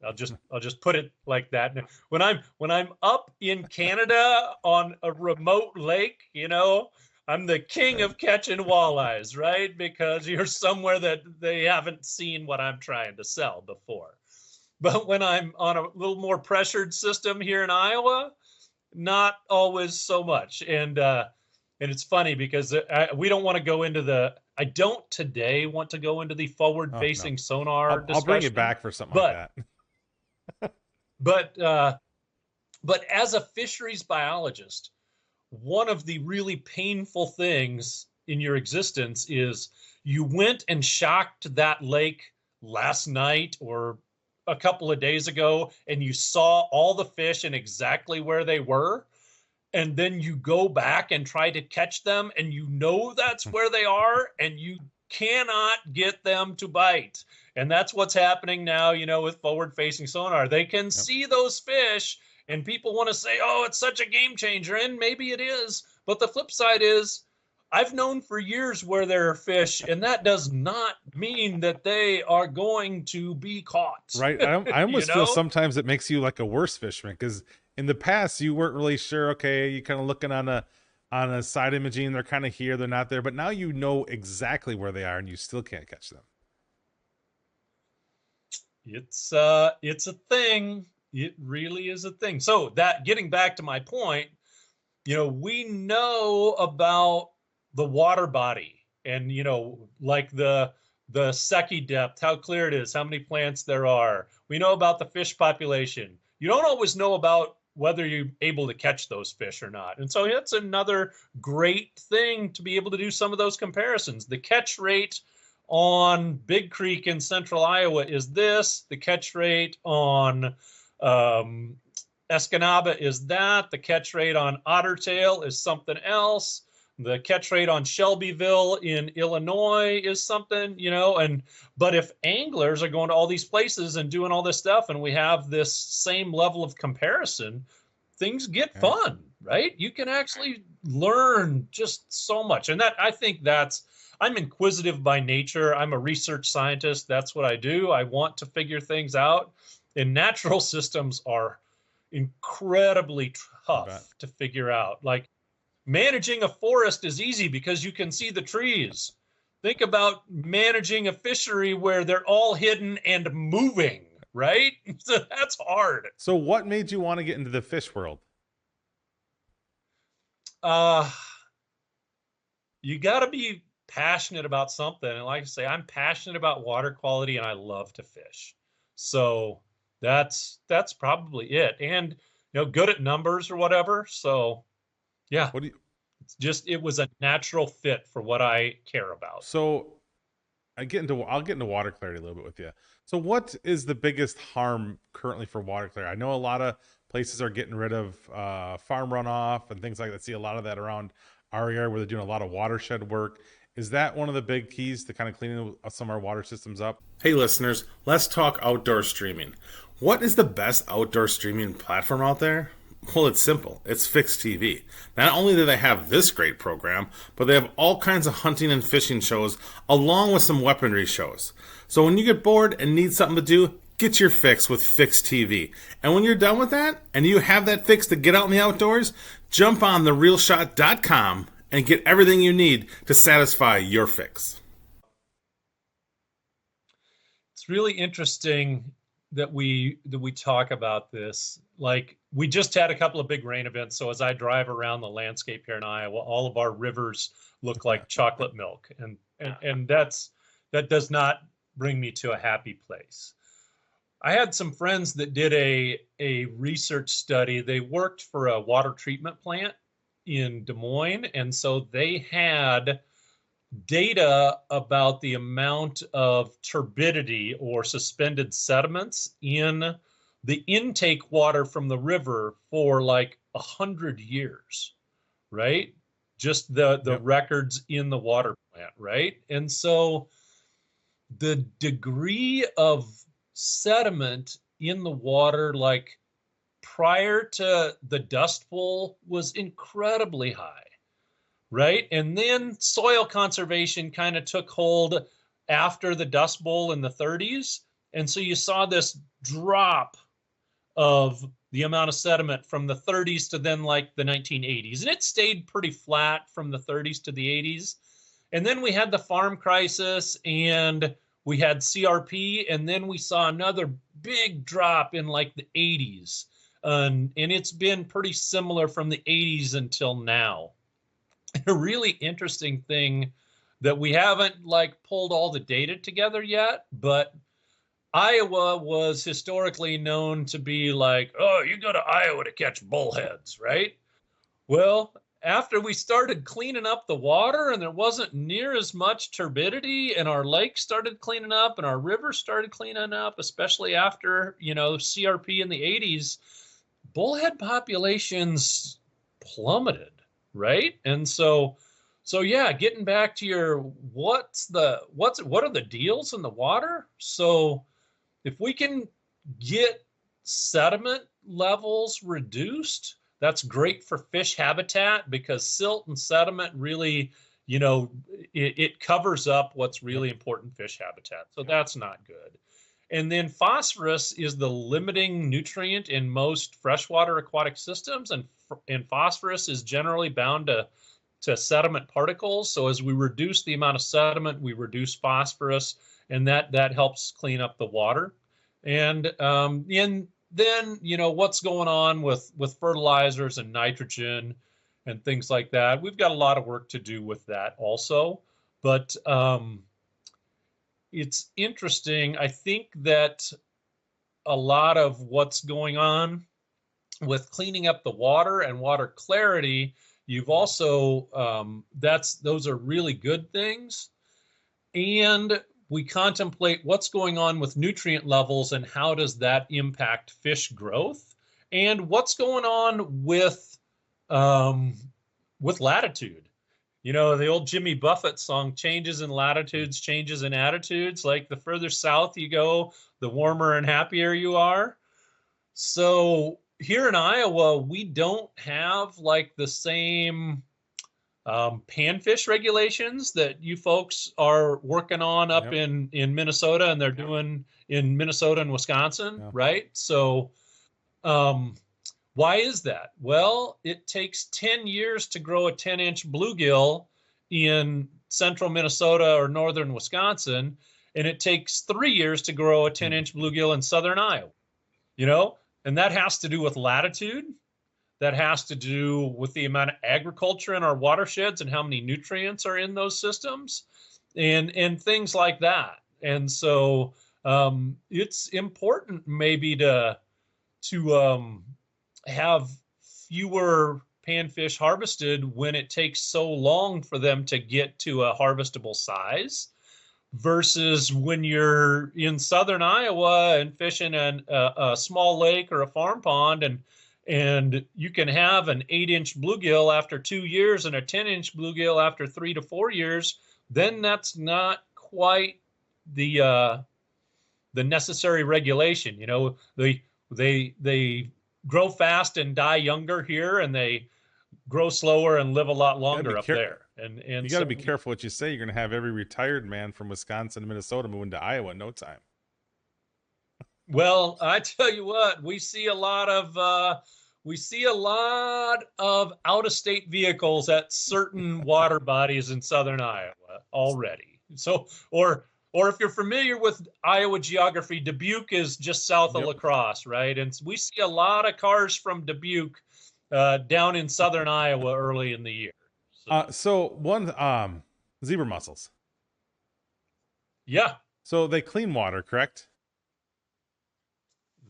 I'll just put it like that. When I'm up in Canada on a remote lake, you know, I'm the king of catching walleyes, right? Because you're somewhere that they haven't seen what I'm trying to sell before. But when I'm on a little more pressured system here in Iowa, not always so much. And it's funny because we don't want to go into the. I don't today want to go into the Oh no, forward-facing sonar I'll bring it discussion, back for something like but that. but uh, but as a fisheries biologist, one of the really painful things in your existence is you went and shocked that lake last night or a couple of days ago, and you saw all the fish and exactly where they were, and then you go back and try to catch them, and you know that's where they are, and you cannot get them to bite. And that's what's happening now, you know, with forward facing sonar. They can Yep. see those fish, and people want to say, oh, it's such a game changer, and maybe it is. But the flip side is, I've known for years where there are fish, and that does not mean that they are going to be caught. Right. I You almost feel know? sometimes it makes you like a worse fisherman because in the past you weren't really sure. Okay, you kind of looking on a side imaging, they're kind of here, they're not there, but now you know exactly where they are, and you still can't catch them. It's a thing. It really is a thing. So that, getting back to my point, you know, we know about the water body, and, you know, like the Secchi depth, how clear it is, how many plants there are. We know about the fish population. You don't always know about whether you're able to catch those fish or not. And so it's another great thing to be able to do some of those comparisons. The catch rate on Big Creek in central Iowa is this. The catch rate on Escanaba is that. The catch rate on Ottertail is something else. The catch rate on Shelbyville in Illinois is something, you know, but if anglers are going to all these places and doing all this stuff, and we have this same level of comparison, things get fun, right? You can actually learn just so much. And that, I think I'm inquisitive by nature. I'm a research scientist. That's what I do. I want to figure things out. And natural systems are incredibly tough to figure out. Like, managing a forest is easy because you can see the trees. Think about managing a fishery where they're all hidden and moving, right? So that's hard. So what made you want to get into the fish world? You got to be passionate about something. And like I say, I'm passionate about water quality, and I love to fish. So that's probably it. And good at numbers or whatever. So yeah, What do you, it was a natural fit for what I care about. so I'll get into water clarity a little bit with you. So what is the biggest harm currently for water clarity? I know a lot of places are getting rid of farm runoff and things like that. See a lot of that around our area where they're doing a lot of watershed work. Is that one of the big keys to kind of cleaning some of our water systems up? Hey listeners, let's talk outdoor streaming. What is the best outdoor streaming platform out there? Well, it's simple. It's Fixed TV. Not only do they have this great program, but they have all kinds of hunting and fishing shows along with some weaponry shows. So when you get bored and need something to do, get your fix with Fixed TV. And when you're done with that and you have that fix to get out in the outdoors, jump on therealshot.com and get everything you need to satisfy your fix. It's really interesting that we talk about this. Like, we just had a couple of big rain events, so as I drive around the landscape here in Iowa, all of our rivers look like chocolate milk, and that does not bring me to a happy place. I had some friends that did a research study. They worked for a water treatment plant in Des Moines, and so they had data about the amount of turbidity or suspended sediments in the intake water from the river for like 100 years, right? Just the records in the water plant, right? And so the degree of sediment in the water, like prior to the Dust Bowl, was incredibly high, right? And then soil conservation kind of took hold after the Dust Bowl in the 30s. And so you saw this drop of the amount of sediment from the 30s to then like the 1980s. And it stayed pretty flat from the 30s to the 80s. And then we had the farm crisis and we had CRP. And then we saw another big drop in like the 80s. And it's been pretty similar from the 80s until now. A really interesting thing that we haven't like pulled all the data together yet, but Iowa was historically known to be like, oh, you go to Iowa to catch bullheads, right? Well, after we started cleaning up the water and there wasn't near as much turbidity and our lakes started cleaning up and our rivers started cleaning up, especially after, CRP in the 80s, bullhead populations plummeted, right? And so yeah, getting back to your what are the deals in the water? So if we can get sediment levels reduced, that's great for fish habitat because silt and sediment really, it covers up what's really important fish habitat. So that's not good. And then phosphorus is the limiting nutrient in most freshwater aquatic systems, and phosphorus is generally bound to sediment particles. So as we reduce the amount of sediment, we reduce phosphorus, and that helps clean up the water. And then what's going on with fertilizers and nitrogen and things like that. We've got a lot of work to do with that also, but it's interesting. I think that a lot of what's going on with cleaning up the water and water clarity, you've also those are really good things. And we contemplate what's going on with nutrient levels and how does that impact fish growth, and what's going on with latitude. The old Jimmy Buffett song, changes in latitudes, changes in attitudes. Like the further south you go, the warmer and happier you are. So here in Iowa, we don't have like the same panfish regulations that you folks are working on up in Minnesota, and they're doing in Minnesota and Wisconsin, right? So why is that? Well, it takes 10 years to grow a 10-inch bluegill in central Minnesota or northern Wisconsin, and it takes 3 years to grow a 10-inch bluegill in southern Iowa, and that has to do with latitude. That has to do with the amount of agriculture in our watersheds and how many nutrients are in those systems and things like that. And so It's important maybe to have fewer panfish harvested when it takes so long for them to get to a harvestable size versus when you're in southern Iowa and fishing a small lake or a farm pond, and you can have an 8-inch bluegill after 2 years and a 10-inch bluegill after 3 to 4 years. Then that's not quite the necessary regulation. You know, they grow fast and die younger here, and they grow slower and live a lot longer up there. And You got to so, be careful what you say. You're going to have every retired man from Wisconsin and Minnesota moving to Iowa in no time. well, I tell you what, we see a lot of out-of-state vehicles at certain water bodies in southern Iowa already. So, or if you're familiar with Iowa geography, Dubuque is just south of La Crosse, right? And we see a lot of cars from Dubuque down in southern Iowa early in the year. So zebra mussels. Yeah, So they clean water, correct?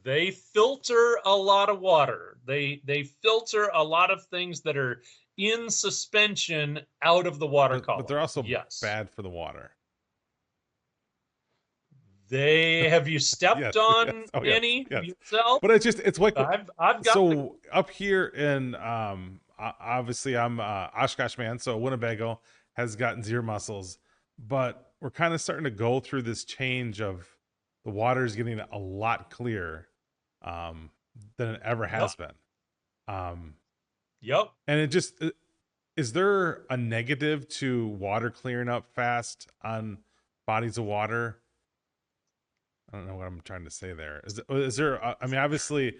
they filter a lot of water. They filter a lot of things that are in suspension out of the water column. But they're also yes, bad for the water. Have you stepped Yes, on yes. Oh, any yes. yourself? But it's like I've got so up here in obviously I'm Oshkosh man, so Winnebago has gotten zebra mussels, but we're kind of starting to go through this change of the water is getting a lot clearer than it ever has been. Yep. And is there a negative to water clearing up fast on bodies of water? I don't know what I'm trying to say there. Is there? I mean, obviously,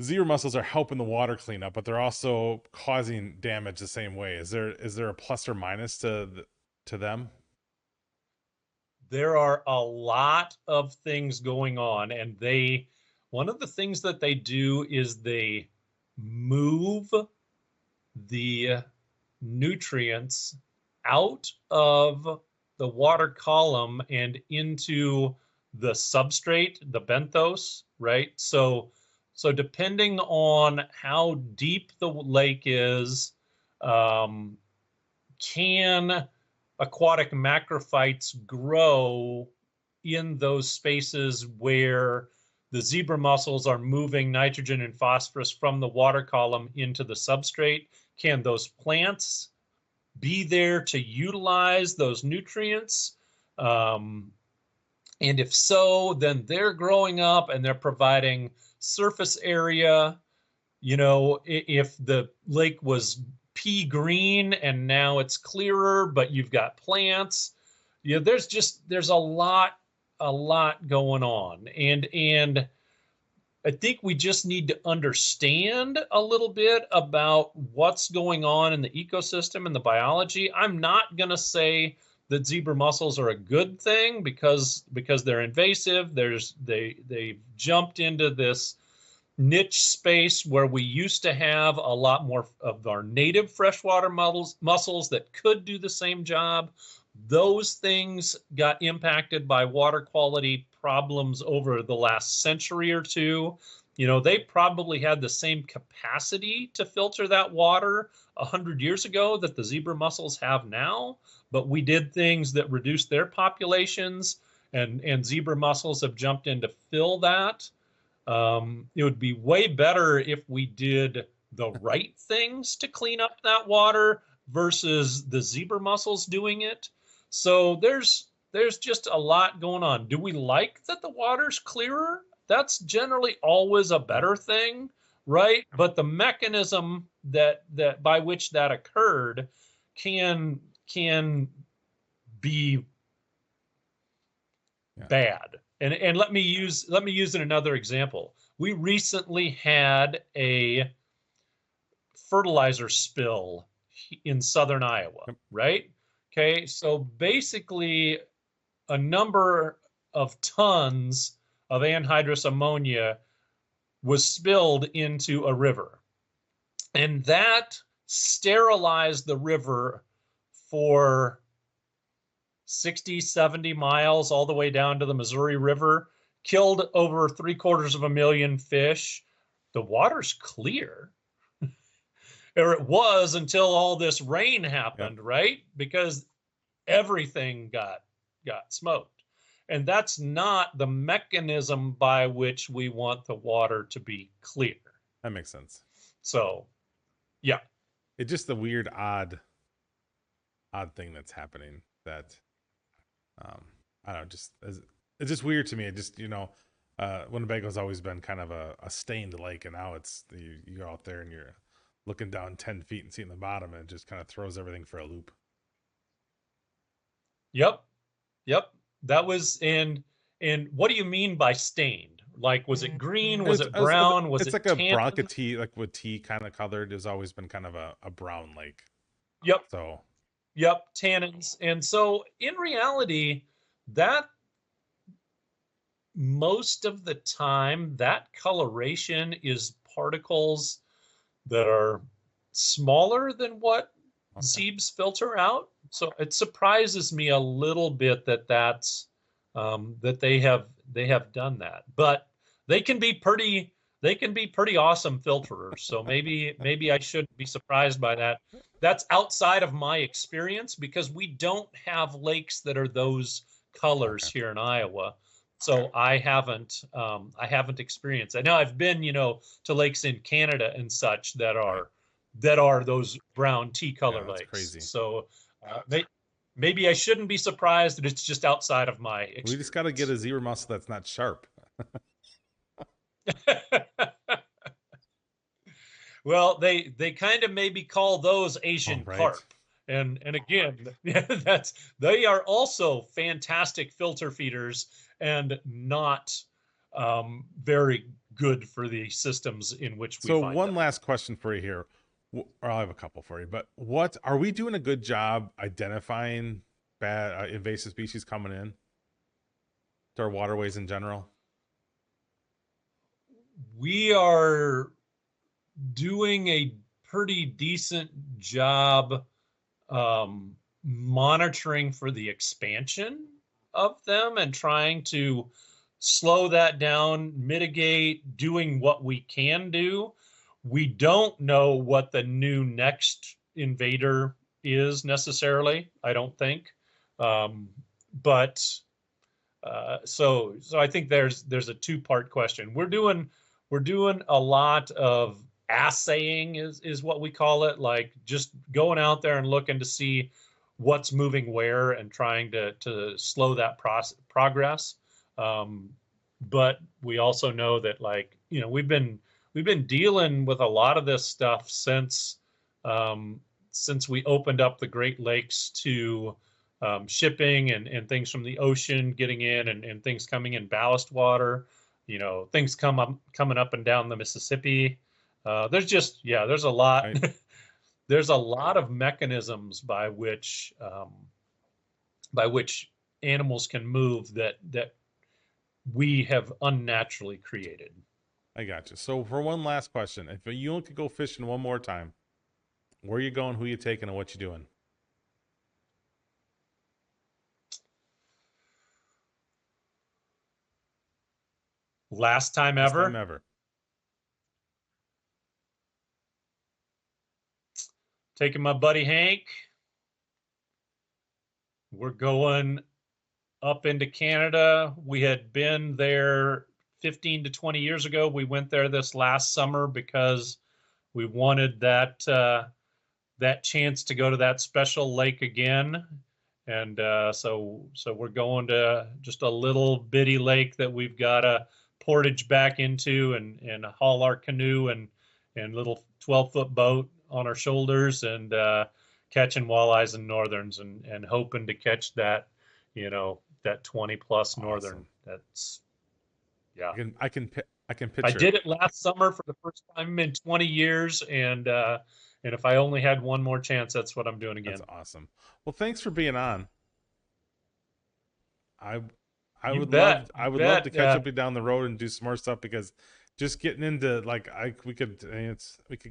zebra mussels are helping the water clean up, but they're also causing damage the same way. Is there a plus or minus to them? There are a lot of things going on, and one of the things that they do is they move the nutrients out of the water column and into the substrate, the benthos, right? So depending on how deep the lake is, can aquatic macrophytes grow in those spaces where the zebra mussels are moving nitrogen and phosphorus from the water column into the substrate? Can those plants be there to utilize those nutrients? And if so, then they're growing up and they're providing surface area. You know, if the lake was pea green and now it's clearer, but you've got plants, you know, there's a lot going on. And I think we just need to understand a little bit about what's going on in the ecosystem and the biology. I'm not going to say that zebra mussels are a good thing because they're invasive. They've jumped into this niche space where we used to have a lot more of our native freshwater mussels that could do the same job. Those things got impacted by water quality problems over the last century or two. You know, they probably had the same capacity to filter that water 100 years ago that the zebra mussels have now, but we did things that reduced their populations, and zebra mussels have jumped in to fill that. It would be way better if we did the right things to clean up that water versus the zebra mussels doing it. So there's just a lot going on. Do we like that the water's clearer? That's generally always a better thing, right? But the mechanism that by which that occurred can be bad. And let me use another example. We recently had a fertilizer spill in southern Iowa, right? Okay, so basically a number of tons of anhydrous ammonia was spilled into a river. And that sterilized the river for 60, 70 miles all the way down to the Missouri River, killed over 750,000 fish. The water's clear. Or it was until all this rain Yep. happened, right? Because everything got smoked. And that's not the mechanism by which we want the water to be clear. That makes sense. So, yeah. It's just the weird, odd thing that's happening that, I don't know, it's just weird to me. It just, Winnebago's always been kind of a stained lake, and now you go out there and you're looking down 10 feet and seeing the bottom, and it just kind of throws everything for a loop. Yep. Yep. That was in what do you mean by stained? Like, was it green? Was it brown? Was It's it like a tan? Bronca tea, like with tea kind of colored. It's always been kind of a brown lake. Yep. So, Yep. Tannins. And so in reality, that most of the time, that coloration is particles that are smaller than what okay. sieves filter out. So it surprises me a little bit that that they have done that. But they can be pretty awesome filterers. So maybe I shouldn't be surprised by that. That's outside of my experience because we don't have lakes that are those colors Okay. here in Iowa. So I haven't experienced. I know I've been, to lakes in Canada and such that are those brown tea color Yeah, that's lakes. crazy. So maybe I shouldn't be surprised that it's just outside of my experience. We just got to get a zebra mussel that's not sharp. Well, they kind of maybe call those Asian right. carp. And again, they are also fantastic filter feeders and not very good for the systems in which we So find one them. last question for you here. Or I'll have a couple for you, but what are we doing a good job identifying bad invasive species coming in to our waterways in general? We are doing a pretty decent job monitoring for the expansion of them and trying to slow that down, mitigate, doing what we can do. We don't know what the new next invader is necessarily, I don't think. But so I think there's a two-part question. We're doing a lot of assaying is what we call it, like just going out there and looking to see what's moving where and trying to slow that progress. But we also know that, like, we've been dealing with a lot of this stuff since we opened up the Great Lakes to shipping and things from the ocean getting in and things coming in ballast water, things coming up and down the Mississippi. There's a lot. Right. There's a lot of mechanisms by which animals can move that we have unnaturally created. I got you. So for one last question, if you could go fishing one more time, where are you going, who you taking, and what you doing? Last time Last ever. time ever. Taking my buddy Hank. We're going up into Canada. We had been there 15 to 20 years ago. We went there this last summer because we wanted that chance to go to that special lake again. And so we're going to just a little bitty lake that we've got a portage back into and haul our canoe and little 12-foot boat on our shoulders and catching walleyes and northerns and hoping to catch that, that 20 plus northern. Awesome. That's, yeah. I can picture. I did it last summer for the first time in 20 years. And if I only had one more chance, that's what I'm doing again. That's awesome. Well, thanks for being on. I would bet, love to catch up with you down the road and do some more stuff, because just getting into, like, we could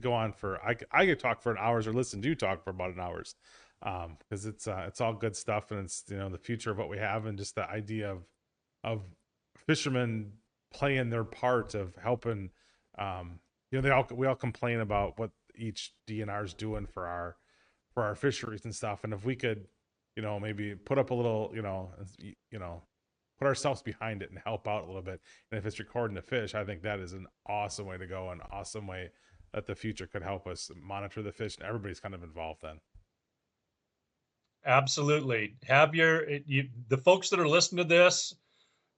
go on for, I could talk for an hours or listen to you talk for about an hours. because it's all good stuff, and it's, the future of what we have, and just the idea of fishermen playing their part of helping. We all complain about what each DNR is doing for our fisheries and stuff, and if we could, maybe put up a little, put ourselves behind it and help out a little bit. And if it's recording the fish, I think that is an awesome way to go, an awesome way that the future could help us monitor the fish, and everybody's kind of involved then. Absolutely. Have the folks that are listening to this,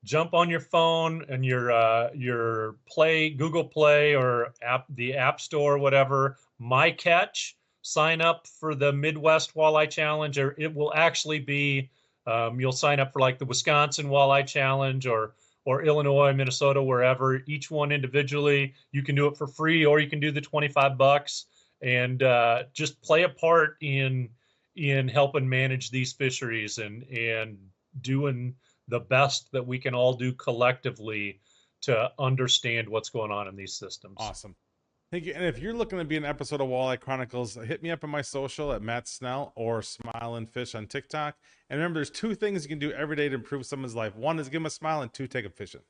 jump on your phone and your Google Play or the App Store, whatever, My Catch, sign up for the Midwest Walleye Challenge, or it will actually be, you'll sign up for like the Wisconsin Walleye Challenge or Illinois, Minnesota, wherever, each one individually. You can do it for free, or you can do the $25 and just play a part in helping manage these fisheries and doing the best that we can all do collectively to understand what's going on in these systems. Awesome. Thank you. And if you're looking to be an episode of Walleye Chronicles, hit me up on my social at Matt Snell or Smile and Fish on TikTok. And remember, there's two things you can do every day to improve someone's life. One is give them a smile, and two, take them fishing.